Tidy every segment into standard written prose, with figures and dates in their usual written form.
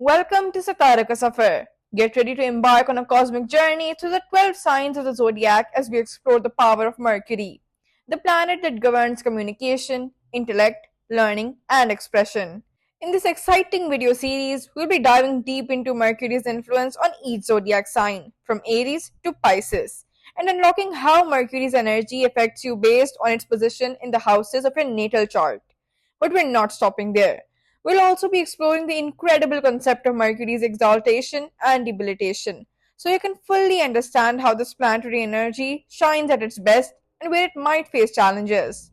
Welcome to Sakaraka Safar. Get ready to embark on a cosmic journey through the 12 signs of the zodiac as we explore the power of Mercury, the planet that governs communication, intellect, learning, and expression. In this exciting video series, we'll be diving deep into Mercury's influence on each zodiac sign, from Aries to Pisces, and unlocking how Mercury's energy affects you based on its position in the houses of your natal chart. But we're not stopping there. We'll also be exploring the incredible concept of Mercury's exaltation and debilitation, so you can fully understand how this planetary energy shines at its best and where it might face challenges.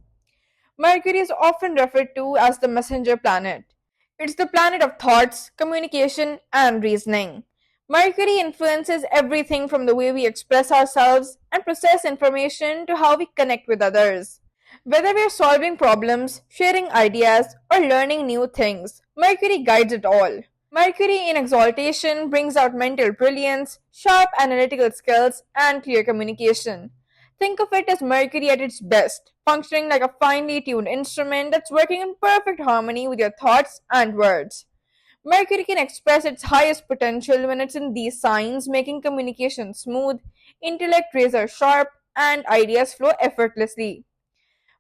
Mercury is often referred to as the messenger planet. It's the planet of thoughts, communication, and reasoning. Mercury influences everything from the way we express ourselves and process information to how we connect with others. Whether we're solving problems, sharing ideas, or learning new things, Mercury guides it all. Mercury in exaltation brings out mental brilliance, sharp analytical skills, and clear communication. Think of it as Mercury at its best, functioning like a finely tuned instrument that's working in perfect harmony with your thoughts and words. Mercury can express its highest potential when it's in these signs, making communication smooth, intellect razor sharp, and ideas flow effortlessly.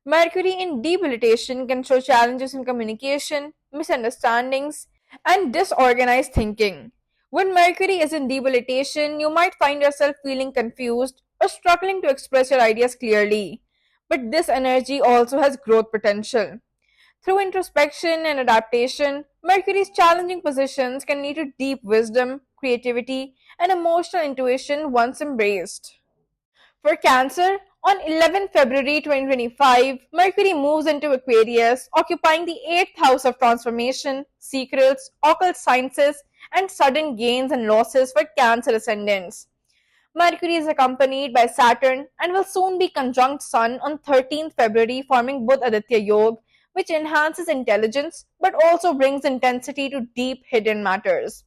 Mercury in debilitation can show challenges in communication, misunderstandings, and disorganized thinking. When Mercury is in debilitation, you might find yourself feeling confused or struggling to express your ideas clearly. But this energy also has growth potential. Through introspection and adaptation, Mercury's challenging positions can lead to deep wisdom, creativity, and emotional intuition once embraced. For Cancer, on 11 February 2025, Mercury moves into Aquarius, occupying the 8th house of transformation, secrets, occult sciences, and sudden gains and losses for Cancer ascendants. Mercury is accompanied by Saturn and will soon be conjunct Sun on 13th February, forming Budh Aditya Yoga, which enhances intelligence but also brings intensity to deep hidden matters.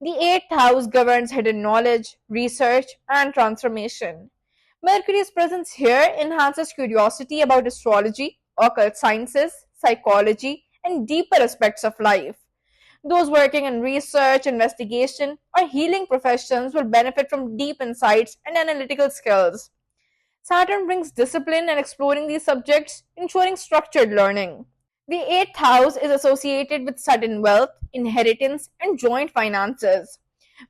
The 8th house governs hidden knowledge, research, and transformation. Mercury's presence here enhances curiosity about astrology, occult sciences, psychology, and deeper aspects of life. Those working in research, investigation, or healing professions will benefit from deep insights and analytical skills. Saturn brings discipline and exploring these subjects, ensuring structured learning. The 8th house is associated with sudden wealth, inheritance, and joint finances.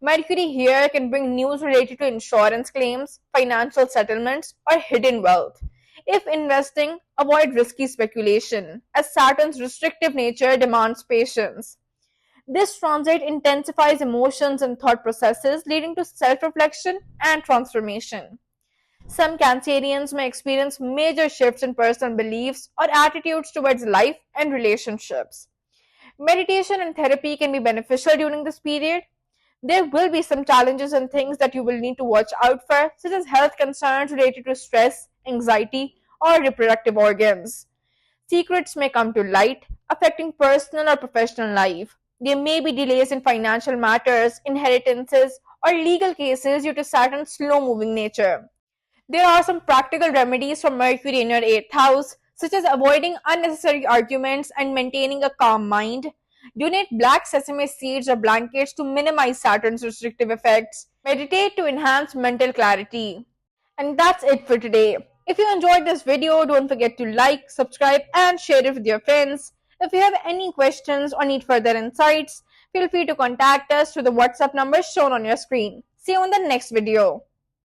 Mercury here can bring news related to insurance claims, financial settlements, or hidden wealth. If investing, avoid risky speculation, as Saturn's restrictive nature demands patience. This transit intensifies emotions and thought processes, leading to self reflection and transformation. Some Cancerians may experience major shifts in personal beliefs or attitudes towards life and relationships. Meditation and therapy can be beneficial during this period. There will be some challenges and things that you will need to watch out for, such as health concerns related to stress, anxiety, or reproductive organs. Secrets may come to light, affecting personal or professional life. There may be delays in financial matters, inheritances, or legal cases due to Saturn's slow moving nature. There are some practical remedies for Mercury in your 8th house, such as avoiding unnecessary arguments and maintaining a calm mind. Donate black sesame seeds or blankets to minimize Saturn's restrictive effects. Meditate to enhance mental clarity. And that's it for today. If you enjoyed this video, don't forget to like, subscribe, and share it with your friends. If you have any questions or need further insights, feel free to contact us through the WhatsApp number shown on your screen. See you in the next video.